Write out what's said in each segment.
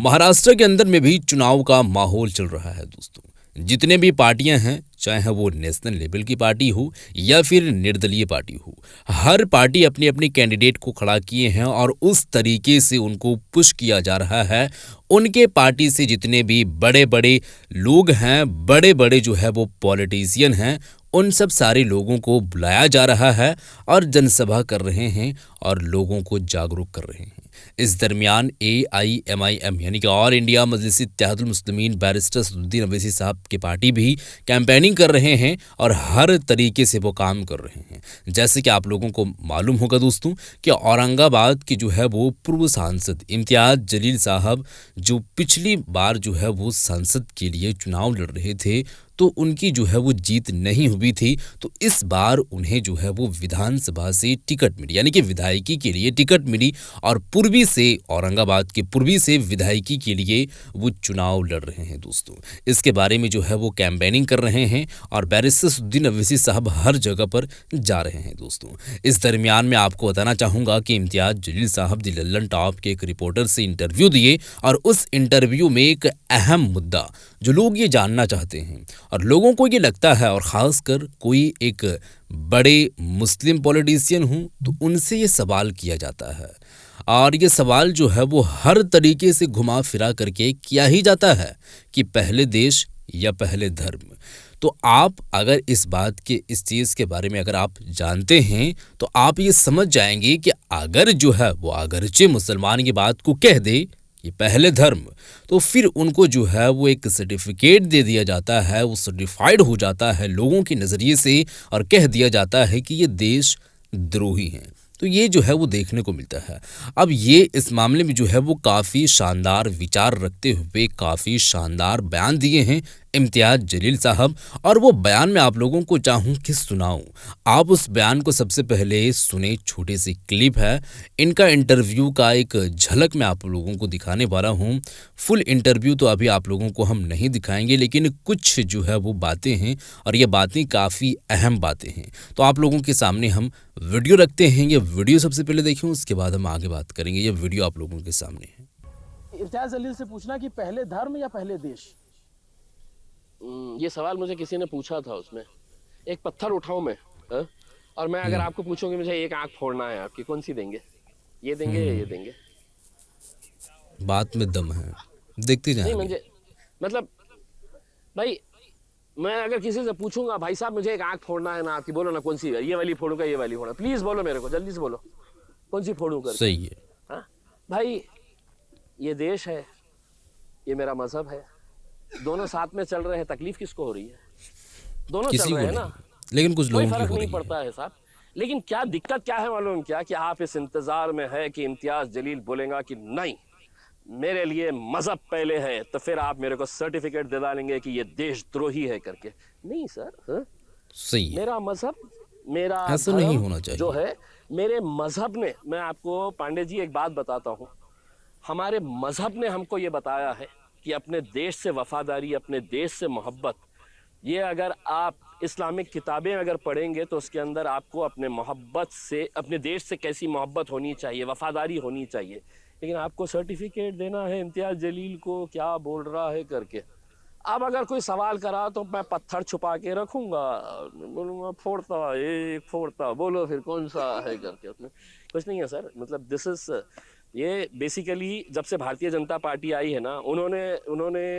महाराष्ट्र के अंदर में भी चुनाव का माहौल चल रहा है दोस्तों। जितने भी पार्टियां हैं, चाहे वो नेशनल लेवल की पार्टी हो या फिर निर्दलीय पार्टी हो, हर पार्टी अपनी अपनी कैंडिडेट को खड़ा किए हैं और उस तरीके से उनको पुश किया जा रहा है। उनके पार्टी से जितने भी बड़े बड़े लोग हैं, बड़े बड़े जो है वो पॉलिटिशियन हैं, उन सब सारे लोगों को बुलाया जा रहा है और जनसभा कर रहे हैं और लोगों को जागरूक कर रहे हैं। इस दरमियान AIMIM यानी कि ऑल इंडिया मजलिस इत्तेहादुल मुस्लिमीन बैरिस्टर असदुद्दीन अवैसी साहब की पार्टी भी कैंपेनिंग कर रहे हैं और हर तरीके से वो काम कर रहे हैं। जैसे कि आप लोगों को मालूम होगा दोस्तों कि औरंगाबाद की जो है वो पूर्व सांसद इम्तियाज जलील साहब, जो पिछली बार जो है वो सांसद के लिए चुनाव लड़ रहे थे, तो उनकी जो है वो जीत नहीं हुई थी। तो इस बार उन्हें जो है वो विधानसभा से टिकट मिली, यानी कि विधायकी के लिए टिकट मिली और पूर्वी से, औरंगाबाद के पूर्वी से विधायकी के लिए वो चुनाव लड़ रहे हैं दोस्तों। इसके बारे में जो है वो कैंपेनिंग कर रहे हैं और बैरिस्टर असदुद्दीन अवैसी साहब हर जगह पर जा रहे हैं दोस्तों। इस दरमियान में आपको बताना चाहूँगा कि इम्तियाज जलील साहब दी लल्लन टॉप के एक रिपोर्टर से इंटरव्यू दिए और उस इंटरव्यू में एक अहम मुद्दा जो लोग ये जानना चाहते हैं और लोगों को ये लगता है, और ख़ासकर कोई एक बड़े मुस्लिम पॉलिटिशियन हूँ तो उनसे ये सवाल किया जाता है और ये सवाल जो है वो हर तरीके से घुमा फिरा करके किया ही जाता है कि पहले देश या पहले धर्म। तो आप अगर इस बात के, इस चीज़ के बारे में अगर आप जानते हैं तो आप ये समझ जाएंगे कि अगर जो है वो अगरचे मुसलमान की बात को कह दे ये पहले धर्म, तो फिर उनको जो है वो एक सर्टिफिकेट दे दिया जाता है, वो सर्टिफाइड हो जाता है लोगों के नज़रिए से और कह दिया जाता है कि ये देश द्रोही हैं। तो ये जो है वो देखने को मिलता है। अब ये इस मामले में जो है वो काफ़ी शानदार विचार रखते हुए काफ़ी शानदार बयान दिए हैं इम्तियाज जलील साहब, और वो बयान में आप लोगों को चाहूँ कि सुनाऊँ। आप उस बयान को सबसे पहले सुने। छोटी सी क्लिप है इनका इंटरव्यू का, एक झलक मैं आप लोगों को दिखाने वाला हूँ। फुल इंटरव्यू तो अभी आप लोगों को हम नहीं दिखाएंगे, लेकिन कुछ जो है वो बातें हैं और ये बातें काफ़ी अहम बातें हैं। तो आप लोगों के सामने हम वीडियो रखते हैं। ये वीडियो सबसे पहले देखें, उसके बाद हम आगे बात करेंगे। ये वीडियो आप लोगों के सामने है। इम्तियाज जलील से पूछना कि पहले धर्म या पहले देश। ये सवाल मुझे किसी ने पूछा था, उसमें एक पत्थर उठाऊं मैं, और मैं अगर आपको पूछूंगी मुझे एक आंख फोड़ना है आपकी, कौन सी देंगे? ये देंगे या ये देंगे? बात में दम है, देखते जाएंगे। नहीं मुझे मतलब भाई, मैं अगर किसी से पूछूंगा भाई साहब मुझे एक आंख फोड़ना है ना आपकी, बोलो ना कौन सी है, ये वाली फोड़ूंगा ये वाली फोड़ना, प्लीज बोलो मेरे को, जल्दी से बोलो कौन सी फोड़ूं कर। सही है। हाँ भाई, ये देश है, ये मेरा मजहब है, दोनों साथ में चल रहे हैं, तकलीफ किसको हो रही है? दोनों चल रहे हैं ना, लेकिन कुछ लोगों कोई की फर्क हो नहीं रही पड़ता है साहब। लेकिन क्या दिक्कत क्या है मालूम क्या, कि आप इस इंतजार में है कि इम्तियाज जलील बोलेगा कि नहीं मेरे लिए मजहब पहले है, तो फिर आप मेरे को सर्टिफिकेट दिला लेंगे कि ये देशद्रोही है करके। नहीं सर, सही है। मेरा मजहब, मेरा ऐसा नहीं होना चाहिए जो है, मेरे मजहब ने, मैं आपको पांडे जी एक बात बताता हूँ, हमारे मजहब ने हमको ये बताया है कि अपने देश से वफादारी, अपने देश से मोहब्बत, ये अगर आप इस्लामिक किताबें अगर पढ़ेंगे तो उसके अंदर आपको अपने मोहब्बत से, अपने देश से कैसी मोहब्बत होनी चाहिए, वफादारी होनी चाहिए। लेकिन आपको सर्टिफिकेट देना है इम्तियाज जलील को क्या बोल रहा है करके। अब अगर कोई सवाल करा तो मैं पत्थर छुपा के रखूंगा, बोलूँगा फोड़ता एक फोड़ता, बोलो फिर कौन सा है करके। उसमें कुछ नहीं है सर, मतलब दिस इज, ये बेसिकली जब से भारतीय जनता पार्टी आई है ना, उन्होंने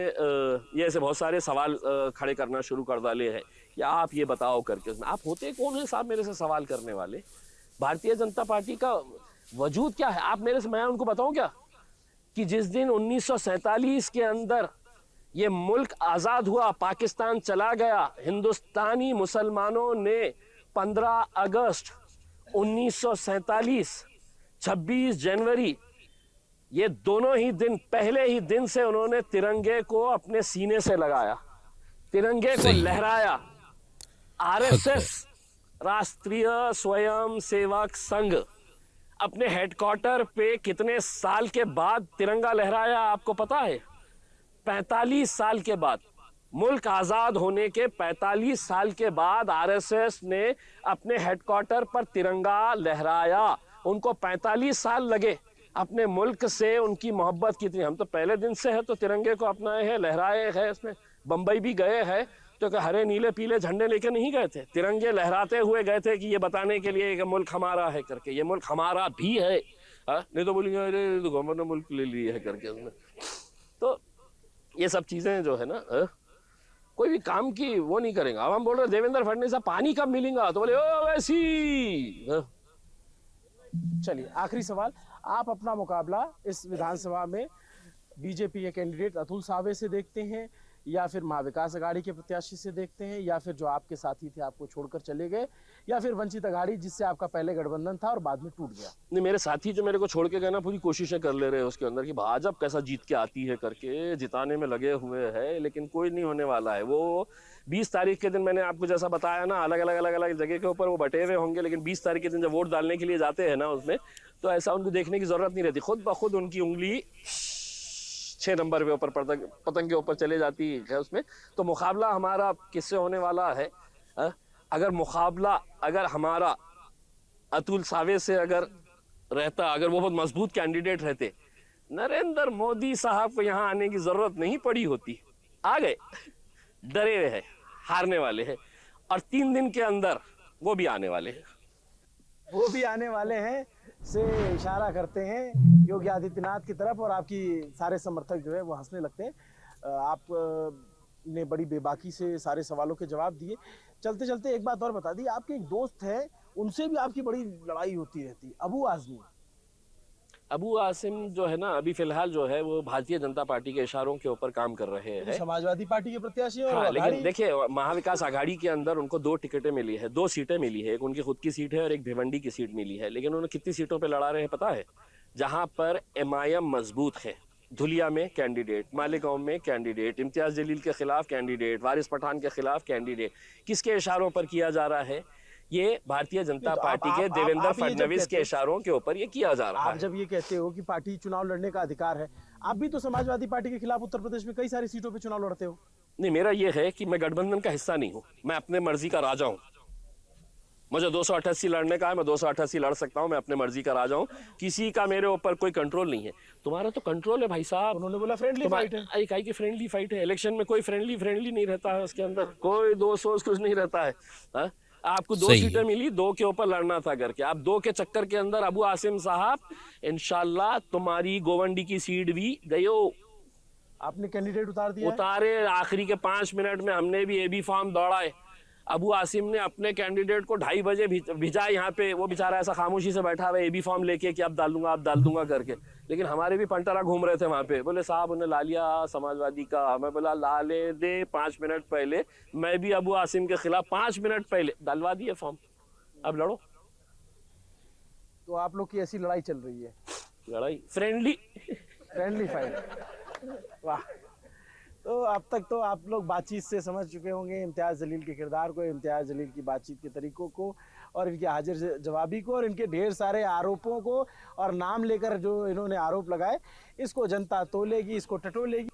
ये ऐसे बहुत सारे सवाल खड़े करना शुरू कर डाले हैं कि आप ये बताओ करके। उसमें आप होते कौन है साहब मेरे से सवाल करने वाले? भारतीय जनता पार्टी का वजूद क्या है? आप मेरे से, मैं उनको बताऊं क्या कि जिस दिन 1947 के अंदर ये मुल्क आज़ाद हुआ, पाकिस्तान चला गया, हिंदुस्तानी मुसलमानों ने 15 अगस्त 1947, 26 जनवरी, ये दोनों ही दिन, पहले ही दिन से उन्होंने तिरंगे को अपने सीने से लगाया, तिरंगे को लहराया। आरएसएस, राष्ट्रीय स्वयं सेवक संघ, अपने हेडक्वार्टर पे कितने साल के बाद तिरंगा लहराया आपको पता है? 45 साल के बाद, मुल्क आजाद होने के 45 साल के बाद आरएसएस ने अपने हेडक्वार्टर पर तिरंगा लहराया। उनको 45 साल लगे अपने मुल्क से उनकी मोहब्बत कितनी। हम तो पहले दिन से है तो तिरंगे को अपनाए हैं, लहराए हैं। इसमें बम्बई भी गए हैं तो हरे नीले पीले झंडे लेके नहीं गए थे, तिरंगे लहराते हुए गए थे कि ये बताने के लिए कि मुल्क हमारा है करके, ये मुल्क हमारा भी है। नहीं तो बोलेंगे अरे तो गवर्नमेंट ने मुल्क ले लिया है करके उसमें। तो ये सब चीजें जो है ना कोई भी काम की वो नहीं करेंगे। अब हम बोल रहे देवेंद्र फडणवीस साहब पानी कब मिलेगा, तो बोले ओ वैसी। चलिए आखिरी सवाल, आप अपना मुकाबला इस विधानसभा में बीजेपी के कैंडिडेट अतुल सावे से देखते हैं, या फिर महाविकास अघाड़ी के प्रत्याशी से देखते हैं, या फिर जो आपके साथी थे आपको छोड़कर चले गए, या फिर वंचित अघाड़ी जिससे आपका पहले गठबंधन था और बाद में टूट गया? नहीं, मेरे साथी जो मेरे को छोड़ के गए ना पूरी कोशिशें कर ले रहे हैं उसके अंदर कि भाजपा कैसा जीत के आती है करके, जिताने में लगे हुए हैं, लेकिन कोई नहीं होने वाला है। वो 20 तारीख के दिन मैंने आपको जैसा बताया ना, अलग अलग जगह के ऊपर वो बटे हुए होंगे, लेकिन 20 तारीख के दिन जब वोट डालने के लिए जाते हैं ना उसमें, तो ऐसा उनको देखने की जरूरत नहीं रहती, खुद ब खुद उनकी उंगली 6 नंबर पे ऊपर पतंग के ऊपर चले जाती है उसमें। तो मुकाबला हमारा किससे होने वाला है? अगर हमारा अतुल सावे से अगर रहता, अगर वो बहुत मजबूत कैंडिडेट रहते, नरेंद्र मोदी साहब को यहाँ आने की जरूरत नहीं पड़ी होती। आ गए, डरे हुए हैं, हारने वाले हैं, और 3 दिन के अंदर वो भी आने वाले हैं। वो भी आने वाले हैं से इशारा करते हैं योगी आदित्यनाथ की तरफ, और आपकी सारे समर्थक जो है वो हंसने लगते हैं। आप ने बड़ी बेबाकी से सारे सवालों के जवाब दिए। चलते चलते एक बात और बता दी, आपके एक दोस्त है, उनसे भी आपकी बड़ी लड़ाई होती रहती, अबू आजमी। अबू आसिम जो है ना, अभी फिलहाल जो है वो भारतीय जनता पार्टी के इशारों के ऊपर काम कर रहे हैं। समाजवादी पार्टी के प्रत्याशी हैं। हाँ, लेकिन देखिए महाविकास आघाड़ी के अंदर उनको 2 टिकटें मिली है, 2 सीटें मिली है, एक उनकी खुद की सीट है और एक भिवंडी की सीट मिली है। लेकिन उन्होंने कितनी सीटों पे लड़ा रहे हैं पता है? जहां पर MIM मजबूत है, धुलिया में कैंडिडेट, मालेगांव में कैंडिडेट, इम्तियाज जलील के खिलाफ कैंडिडेट, वारिस पठान के खिलाफ कैंडिडेट। किसके इशारों पर किया जा रहा है? ये भारतीय जनता पार्टी के देवेंद्र फडणवीस के इशारों के ऊपर ये किया जा रहा है। आप जब ये कहते हो कि पार्टी चुनाव लड़ने का अधिकार है, आप भी तो समाजवादी पार्टी के खिलाफ उत्तर प्रदेश में कई सारी सीटों पे चुनाव लड़ते हो। नहीं, मेरा ये है कि मैं गठबंधन का हिस्सा नहीं हूँ, मैं अपने मर्जी का राजा हूँ। मुझे 288 लड़ने का है, मैं 288 लड़ सकता हूँ, मैं अपने मर्जी का राजा हूँ, किसी का मेरे ऊपर कोई कंट्रोल नहीं है। तुम्हारा तो कंट्रोल है भाई साहब। उन्होंने बोला फ्रेंडली फाइट है। इकाई की फ्रेंडली फाइट है, इलेक्शन में कोई फ्रेंडली नहीं रहता है, उसके अंदर कोई 200 कुछ नहीं रहता है। हा? आपको 2 सीटें मिली, 2 के ऊपर लड़ना था करके, आप 2 के चक्कर के अंदर अबू आसिम साहब इंशाल्लाह तुम्हारी गोवंडी की सीट भी गयो। आपने कैंडिडेट उतार दिया? उतारे, आखिरी के 5 मिनट में हमने भी AB फॉर्म दौड़ाए। अबू आसिम ने अपने कैंडिडेट को 2:30 बजे भिजा यहाँ पे, वो बेचारा ऐसा खामोशी से बैठा हुआ AB फॉर्म लेके कि अब डाल दूंगा करके। लेकिन हमारे भी पंटरा घूम रहे थे वहाँ पे, बोले साहब उन्हें ला लिया समाजवादी का। मैं बोला ला ले दे, 5 मिनट पहले मैं भी अबू आसिम के खिलाफ 5 मिनट पहले डलवा दिए फॉर्म, अब लड़ो। तो आप लोग की ऐसी लड़ाई चल रही है? लड़ाई फ्रेंडली फाइट। वाह। तो अब तक तो आप लोग बातचीत से समझ चुके होंगे इम्तियाज जलील के किरदार को, इम्तियाज जलील की बातचीत के तरीकों को, और इनके हाजिर जवाबी को, और इनके ढेर सारे आरोपों को, और नाम लेकर जो इन्होंने आरोप लगाए, इसको जनता तोलेगी, इसको टटोलेगी।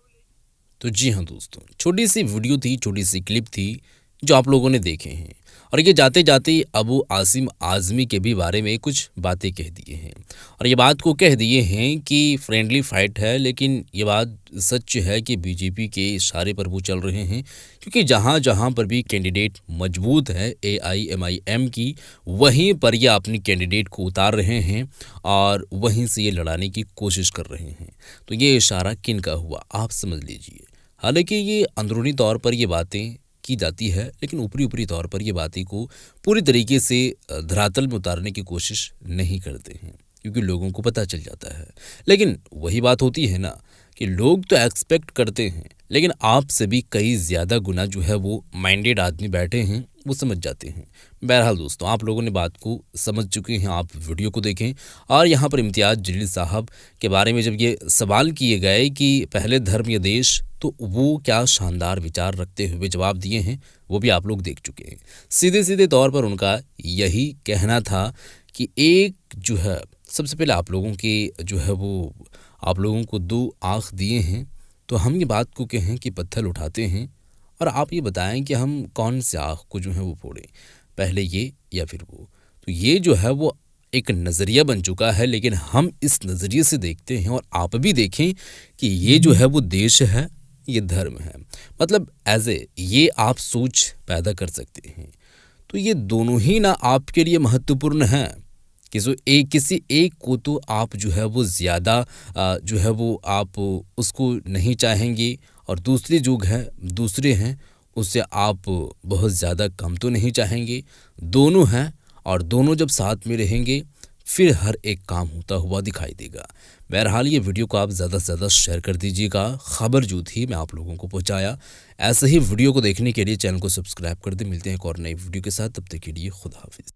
तो जी हाँ दोस्तों, छोटी सी वीडियो थी, छोटी सी क्लिप थी जो आप लोगों ने देखे हैं, और ये जाते जाते अबू आसिम आज़मी के भी बारे में कुछ बातें कह दिए हैं, और ये बात को कह दिए हैं कि फ्रेंडली फाइट है। लेकिन ये बात सच है कि बीजेपी के इशारे पर वो चल रहे हैं, क्योंकि जहाँ जहाँ पर भी कैंडिडेट मजबूत है AIMIM की, वहीं पर ये अपनी कैंडिडेट को उतार रहे हैं और वहीं से ये लड़ाने की कोशिश कर रहे हैं। तो ये इशारा किन का हुआ आप समझ लीजिए। हालांकि ये अंदरूनी तौर पर ये बातें की जाती है, लेकिन ऊपरी तौर पर ये बातें को पूरी तरीके से धरातल में उतारने की कोशिश नहीं करते हैं, क्योंकि लोगों को पता चल जाता है। लेकिन वही बात होती है ना कि लोग तो एक्सपेक्ट करते हैं, लेकिन आपसे भी कई ज़्यादा गुना जो है वो माइंडेड आदमी बैठे हैं, वो समझ जाते हैं। बहरहाल दोस्तों, आप लोगों ने बात को समझ चुके हैं, आप वीडियो को देखें। और यहाँ पर इम्तियाज जलील साहब के बारे में जब ये सवाल किए गए कि पहले धर्म या देश, तो वो क्या शानदार विचार रखते हुए जवाब दिए हैं, वो भी आप लोग देख चुके हैं। सीधे तौर पर उनका यही कहना था कि एक जो है, सबसे पहले आप लोगों की जो है वो, आप लोगों को 2 आँख दिए हैं, तो हम ये बात को कहें कि पत्थर उठाते हैं, और आप ये बताएं कि हम कौन से आँख को जो है वो फोड़ें, पहले ये या फिर वो। तो ये जो है वो एक नज़रिया बन चुका है, लेकिन हम इस नज़रिए से देखते हैं और आप भी देखें कि ये जो है वो देश है, ये धर्म है। मतलब ये आप सोच पैदा कर सकते हैं। तो ये दोनों ही ना आपके लिए महत्वपूर्ण हैं। किसी एक को तो आप जो है वो ज़्यादा जो है वो आप उसको नहीं चाहेंगे, और दूसरे हैं उससे आप बहुत ज़्यादा कम तो नहीं चाहेंगे। दोनों हैं, और दोनों जब साथ में रहेंगे फिर हर एक काम होता हुआ दिखाई देगा। बहरहाल ये वीडियो को आप ज़्यादा से ज़्यादा शेयर कर दीजिएगा। खबर जो थी मैं आप लोगों को पहुंचाया। ऐसे ही वीडियो को देखने के लिए चैनल को सब्सक्राइब कर दें। मिलते हैं एक और नई वीडियो के साथ, तब तक के लिए खुदा हाफिज़।